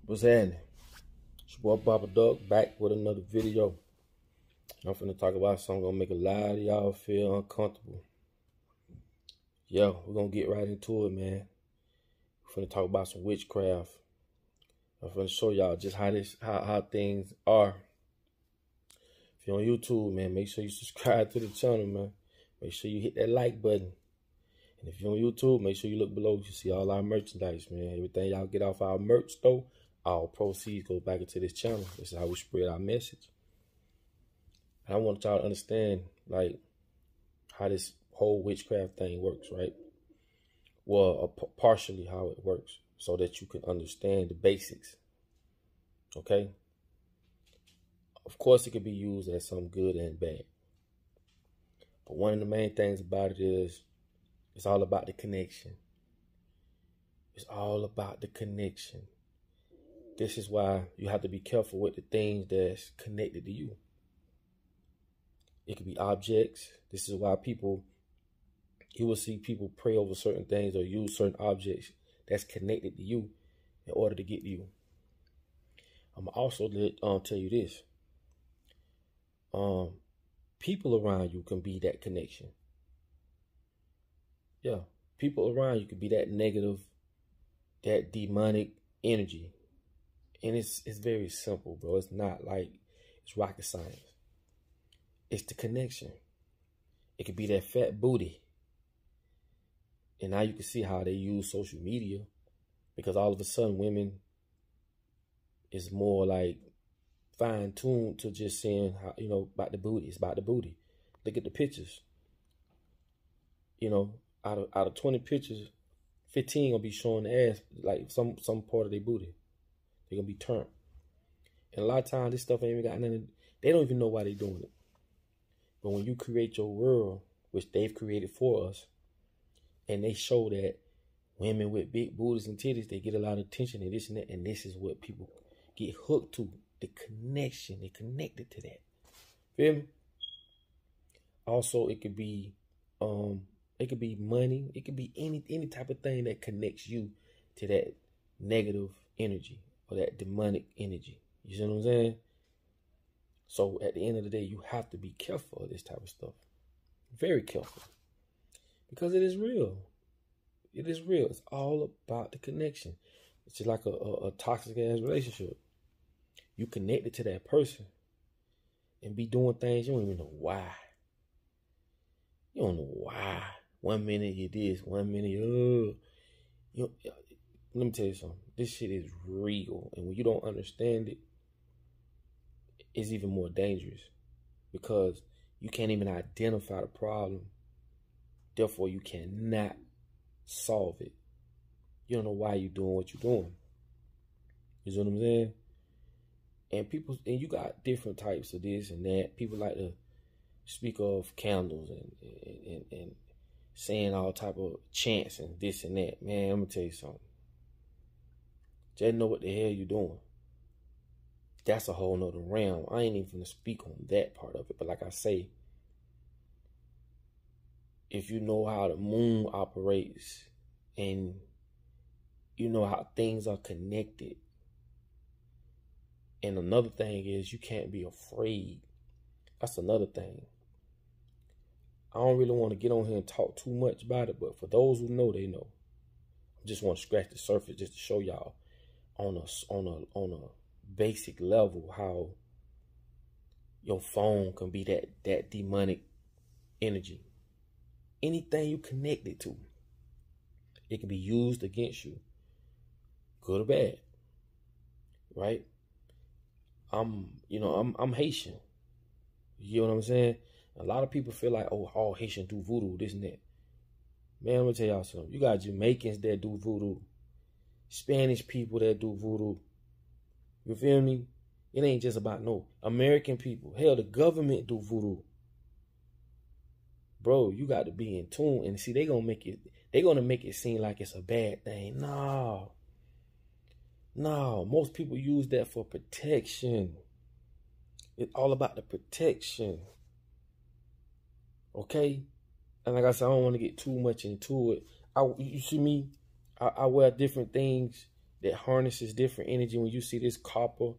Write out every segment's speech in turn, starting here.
What's happening? It's your boy Baba Duck back with another video. I'm finna talk about something gonna make a lot of y'all feel uncomfortable. Yo, we're gonna get right into it, man. We're finna talk about some witchcraft. I'm finna show y'all just how things are. If you're on YouTube, man, make sure you subscribe to the channel, man. Make sure you hit that like button. And if you're on YouTube, make sure you look below. You see all our merchandise, man. Everything y'all get off our merch store, all proceeds go back into this channel. This is how we spread our message. And I want y'all to understand, like, how this whole witchcraft thing works, right? Well, partially how it works, so that you can understand the basics. Okay? Of course, it can be used as some good and bad. But one of the main things about it is, it's all about the connection. It's all about the connection. This is why you have to be careful with the things that's connected to you. It could be objects. This is why you will see people pray over certain things or use certain objects that's connected to you in order to get to you. I'm also tell you this. People around you can be that connection. Yeah, people around you could be that negative, that demonic energy. And it's very simple, bro. It's not like it's rocket science. It's the connection. It could be that fat booty. And now you can see how they use social media, because all of a sudden women is more like fine-tuned to just saying how, about the booty. It's about the booty. Look at the pictures. Out of 20 pictures, 15 gonna be showing the ass, like some part of their booty. They're gonna be turned. And a lot of times this stuff ain't even got nothing. They don't even know why they're doing it. But when you create your world, which they've created for us, and they show that women with big booties and titties, they get a lot of attention and this and that, and this is what people get hooked to. The connection. They connected to that. Feel me? Also, it could be money. It could be any type of thing that connects you to that negative energy or that demonic energy. You see what I'm saying? So at the end of the day, you have to be careful of this type of stuff. Very careful. Because it is real. It is real. It's all about the connection. It's just like a toxic ass relationship. You connected to that person and be doing things you don't even know why. You don't know why. 1 minute you this, 1 minute let me tell you something. This shit is real, and when you don't understand it, it's even more dangerous, because you can't even identify the problem. Therefore, you cannot solve it. You don't know why you're doing what you're doing. You see what I'm saying? And you got different types of this and that. People like to speak of candles and saying all type of chants and this and that. Man, I'm gonna tell you something. Just know what the hell you're doing. That's a whole nother realm. I ain't even gonna speak on that part of it. But like I say, if you know how the moon operates and you know how things are connected. And another thing is, you can't be afraid. That's another thing. I don't really want to get on here and talk too much about it, but for those who know, they know. I just want to scratch the surface just to show y'all on a basic level how your phone can be that demonic energy. Anything you connect it to, it can be used against you, good or bad, right? I'm Haitian. You know what I'm saying? A lot of people feel like, oh, all Haitians do voodoo, this and that. Man, I'm gonna tell y'all something. You got Jamaicans that do voodoo, Spanish people that do voodoo. You feel me? It ain't just about no American people. Hell, the government do voodoo. Bro, you got to be in tune. And see, they're gonna make it seem like it's a bad thing. No, most people use that for protection. It's all about the protection. Okay? And like I said, I don't want to get too much into it. You see me? I wear different things that harnesses different energy. When you see this copper,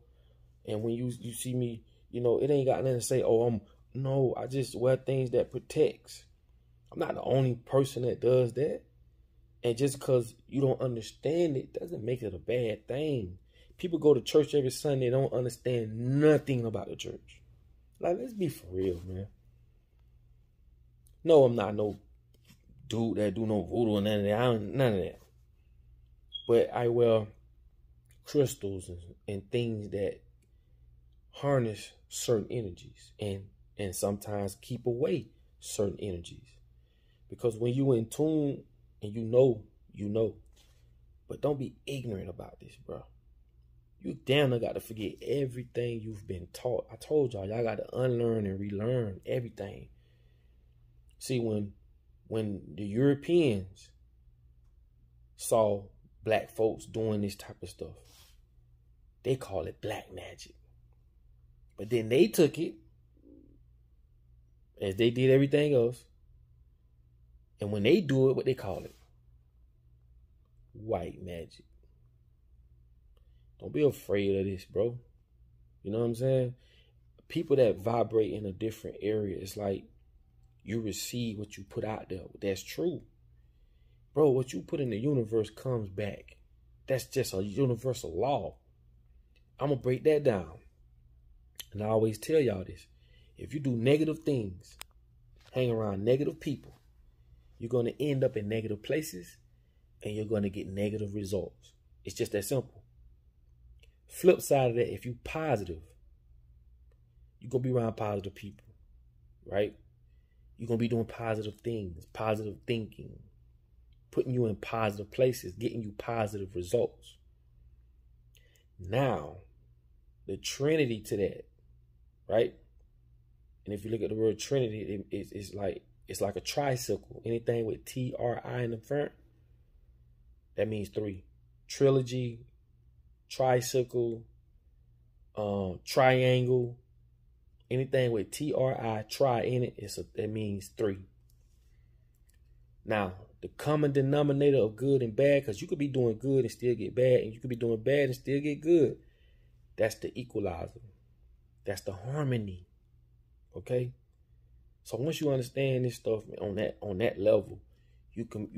and when you see me, you know, it ain't got nothing to say, oh, no, I just wear things that protects. I'm not the only person that does that. And just because you don't understand it doesn't make it a bad thing. People go to church every Sunday, don't understand nothing about the church. Like, let's be for real, man. No, I'm not no dude that do no voodoo or none of that. None of that. But I wear crystals and things that harness certain energies and sometimes keep away certain energies. Because when you in tune and you know. But don't be ignorant about this, bro. You damn near got to forget everything you've been taught. I told y'all got to unlearn and relearn everything. See, when the Europeans saw black folks doing this type of stuff, they call it black magic. But then they took it, as they did everything else, and when they do it, what they call it? White magic. Don't be afraid of this, bro. You know what I'm saying? People that vibrate in a different area, it's like you receive what you put out there. That's true. Bro, what you put in the universe comes back. That's just a universal law. I'm going to break that down. And I always tell y'all this. If you do negative things, hang around negative people, you're going to end up in negative places and you're going to get negative results. It's just that simple. Flip side of that, if you positive, you're going to be around positive people, right? You're going to be doing positive things, positive thinking, putting you in positive places, getting you positive results. Now, the trinity to that, right? And if you look at the word trinity, it's like a tricycle. Anything with T-R-I in the front, that means three. Trilogy, tricycle, triangle, anything with T-R-I, tri in it, that means three. Now, the common denominator of good and bad, because you could be doing good and still get bad, and you could be doing bad and still get good. That's the equalizer. That's the harmony. Okay? So once you understand this stuff on that level, you can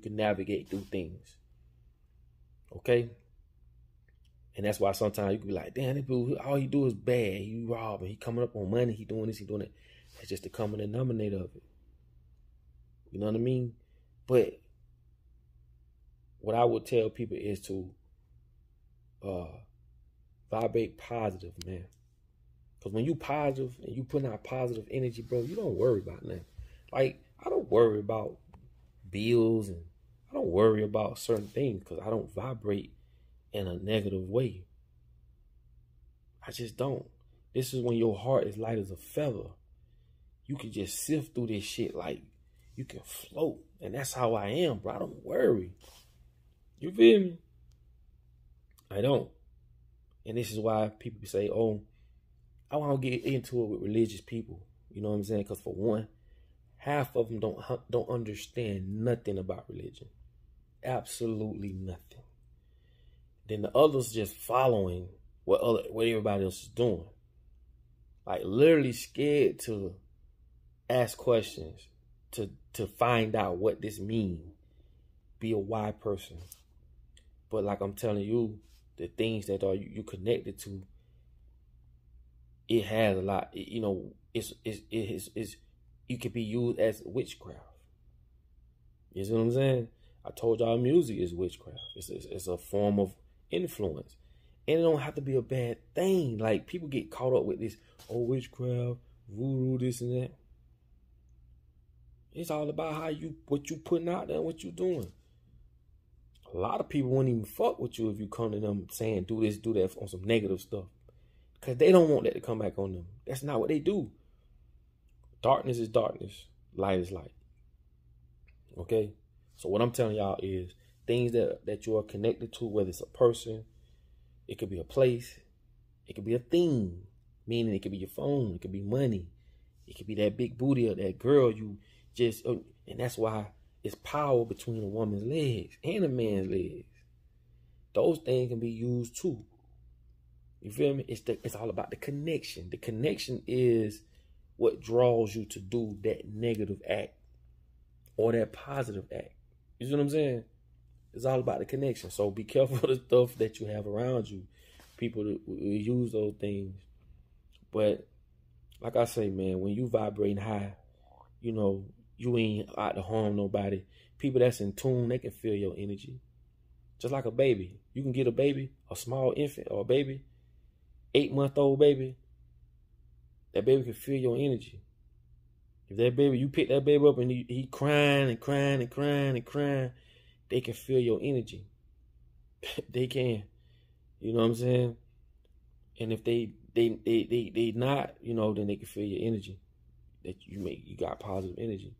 navigate through things. Okay? And that's why sometimes you can be like, damn, this dude, all he do is bad. He robbing, he coming up on money, he doing this, he doing that. That's just the common denominator of it. You know what I mean? But what I would tell people is to vibrate positive, man. Because when you positive and you putting out positive energy, bro, you don't worry about nothing. Like, I don't worry about bills and I don't worry about certain things because I don't vibrate in a negative way. I just don't. This is when your heart is light as a feather. You can just sift through this shit like you can float. And that's how I am, bro. I don't worry. You feel me? I don't. And this is why people say, oh, I want to get into it with religious people. You know what I'm saying? Because for one, half of them don't understand nothing about religion. Absolutely nothing. Then the others just following what everybody else is doing. Like literally scared to ask questions, to find out what this means. Be a why person. But like I'm telling you, the things that are you connected to, it has a lot. You know, it's you can be used as witchcraft. You see what I'm saying? I told y'all music is witchcraft. It's a form of influence. And it don't have to be a bad thing. Like, people get caught up with this, oh, witchcraft, voodoo, this and that. It's all about what you putting out there and what you doing. A lot of people won't even fuck with you if you come to them saying do this, do that on some negative stuff. Because they don't want that to come back on them. That's not what they do. Darkness is darkness. Light is light. Okay? So what I'm telling y'all is things that you are connected to, whether it's a person, it could be a place, it could be a thing, meaning it could be your phone, it could be money, it could be that big booty of that girl you just, and that's why it's power between a woman's legs and a man's legs. those things can be used too. You feel me? It's all about the connection. The connection is what draws you to do that negative act or that positive act. You see what I'm saying? It's all about the connection. So be careful of the stuff that you have around you. People that will use those things. But like I say, man, when you vibrating high, you know, you ain't out to harm nobody. People that's in tune, they can feel your energy. Just like a baby. You can get a baby, a small infant or a baby, 8-month-old baby. That baby can feel your energy. If that baby, you pick that baby up and he crying and crying and crying and crying, they can feel your energy. They can. You know what I'm saying? And if they not, you know, then they can feel your energy. That you got positive energy.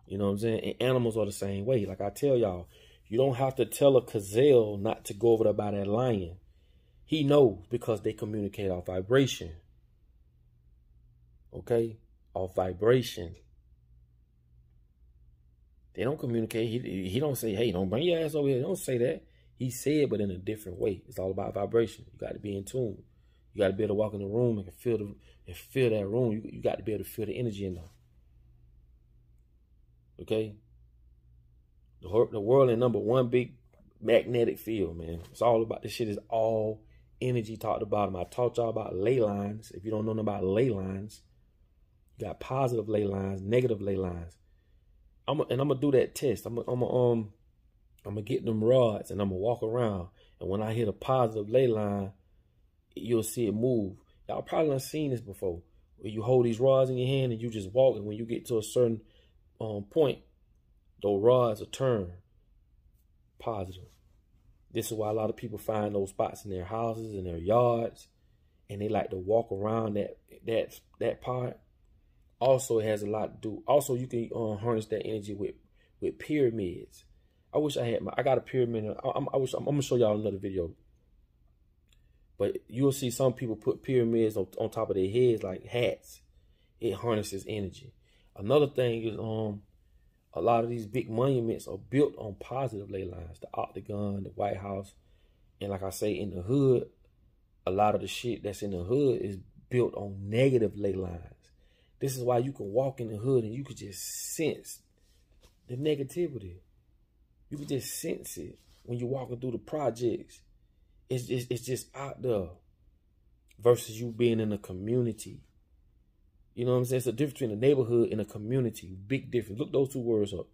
You know what I'm saying? And animals are the same way. Like I tell y'all, you don't have to tell a gazelle not to go over there by that lion. He knows because they communicate off vibration. Okay? Off vibration. They don't communicate. He don't say, hey, don't bring your ass over here. They don't say that. He said, but in a different way. It's all about vibration. You got to be in tune. You got to be able to walk in the room and feel that room. You got to be able to feel the energy in there. Okay? The world is number one big magnetic field, man. It's all about, this shit is all energy talked about. I taught y'all about ley lines. If you don't know nothing about ley lines, you got positive ley lines, negative ley lines. I'm gonna do that test. I'm gonna get them rods and I'm gonna walk around. And when I hit a positive ley line, you'll see it move. Y'all probably done seen this before. Where you hold these rods in your hand and you just walk, and when you get to a certain point, those rods will turn positive. This is why a lot of people find those spots in their houses, in their yards, and they like to walk around that part. Also, it has a lot to do. Also, you can harness that energy with pyramids. I wish I had I got a pyramid. I'm gonna show y'all another video. But you'll see some people put pyramids on top of their heads like hats. It harnesses energy. Another thing is a lot of these big monuments are built on positive ley lines. The Octagon, the White House. And like I say, in the hood, a lot of the shit that's in the hood is built on negative ley lines. This is why you can walk in the hood and you can just sense the negativity. You can just sense it when you're walking through the projects. It's just out there versus you being in a community. You know what I'm saying? It's a difference between a neighborhood and a community. Big difference. Look those two words up.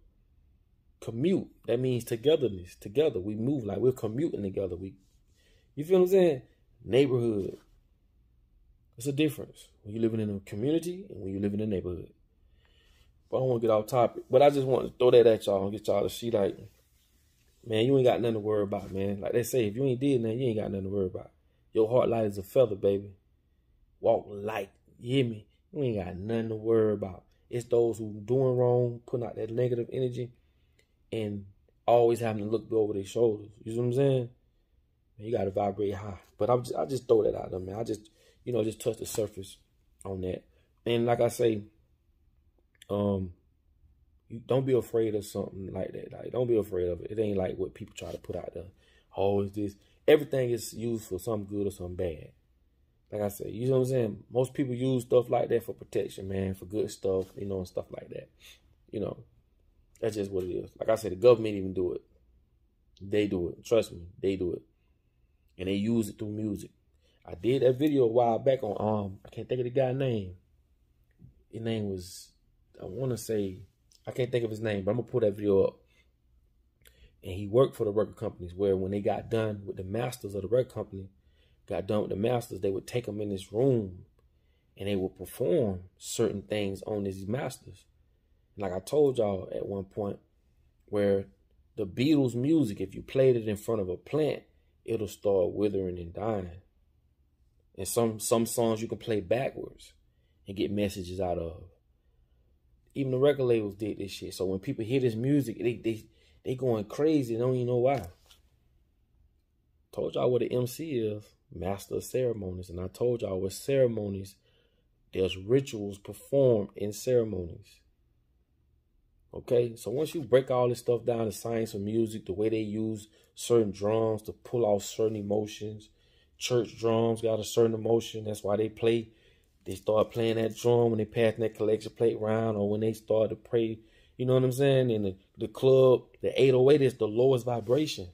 Commute. That means togetherness. Together. We move like we're commuting together. You feel what I'm saying? Neighborhood. It's a difference when you're living in a community and when you live in a neighborhood. But I don't want to get off topic. But I just want to throw that at y'all and get y'all to see, like, man, you ain't got nothing to worry about, man. Like they say, if you ain't did nothing, you ain't got nothing to worry about. Your heart light as a feather, baby. Walk light. You hear me? You ain't got nothing to worry about. It's those who doing wrong, putting out that negative energy, and always having to look over their shoulders. You see what I'm saying? Man, you got to vibrate high. But I just throw that out there, man. I just, you know, just touch the surface on that. And like I say, you don't be afraid of something like that. Like, don't be afraid of it. It ain't like what people try to put out there. Oh, is this? Everything is used for something good or something bad. Like I said, you know what I'm saying? Most people use stuff like that for protection, man, for good stuff, you know, and stuff like that. You know, that's just what it is. Like I said, the government even do it. They do it. Trust me, they do it. And they use it through music. I did that video a while back on, I can't think of the guy's name. His name was, I want to say, I can't think of his name, but I'm going to pull that video up. And he worked for the record companies where when they got done with the masters of the record company, got done with the masters, they would take them in this room and they would perform certain things on these masters. And like I told y'all at one point, where the Beatles music, if you played it in front of a plant, it'll start withering and dying. And some songs you can play backwards and get messages out of. Even the record labels did this shit. So when people hear this music, they going crazy. They don't even know why. Told y'all what an MC is. Master of ceremonies. And I told y'all with ceremonies, there's rituals performed in ceremonies. Okay, so once you break all this stuff down, the science of music, the way they use certain drums to pull off certain emotions. Church drums got a certain emotion. That's why they play. They start playing that drum when they pass that collection plate round, or when they start to pray. You know what I'm saying? In the club, the 808 is the lowest vibration.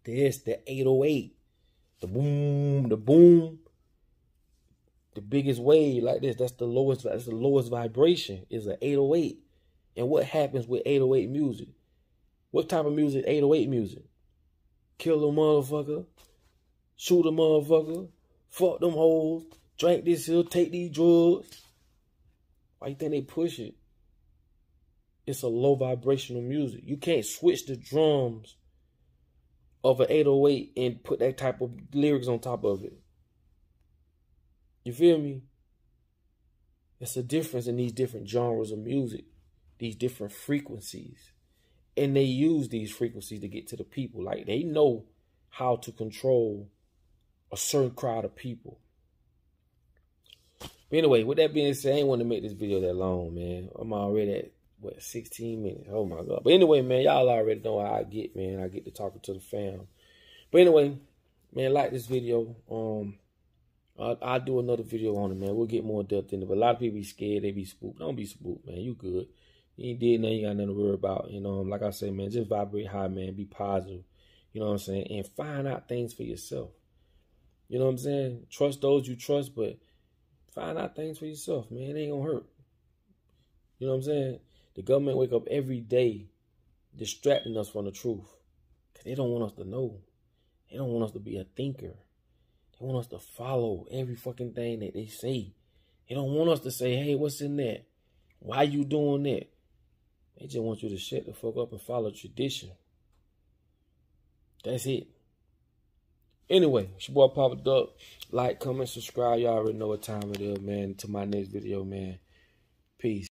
There's the 808. The boom, the boom. The biggest wave like this, that's the lowest vibration, is an 808. And what happens with 808 music? What type of music? 808 music. Kill a motherfucker. Shoot a motherfucker. Fuck them hoes. Drink this here. Take these drugs. Why you think they push it? It's a low vibrational music. You can't switch the drums of an 808 and put that type of lyrics on top of it. You feel me? It's a difference in these different genres of music. These different frequencies. And they use these frequencies to get to the people. Like, they know how to control a certain crowd of people. But anyway, with that being said, I ain't want to make this video that long, man. I'm already at, what, 16 minutes? Oh, my God. But anyway, man, y'all already know how I get, man. I get to talking to the fam. But anyway, man, like this video. I'll do another video on it, man. We'll get more depth in it. But a lot of people be scared. They be spooked. Don't be spooked, man. You good. You ain't did nothing. You got nothing to worry about. You know, like I say, man, just vibrate high, man. Be positive. You know what I'm saying? And find out things for yourself. You know what I'm saying? Trust those you trust, but find out things for yourself, man. It ain't gonna hurt. You know what I'm saying? The government wake up every day distracting us from the truth. Because they don't want us to know. They don't want us to be a thinker. They want us to follow every fucking thing that they say. They don't want us to say, hey, what's in that? Why you doing that? They just want you to shut the fuck up and follow tradition. That's it. Anyway, it's your boy Papa Duck. Like, comment, subscribe. Y'all already know what time it is, man. To my next video, man. Peace.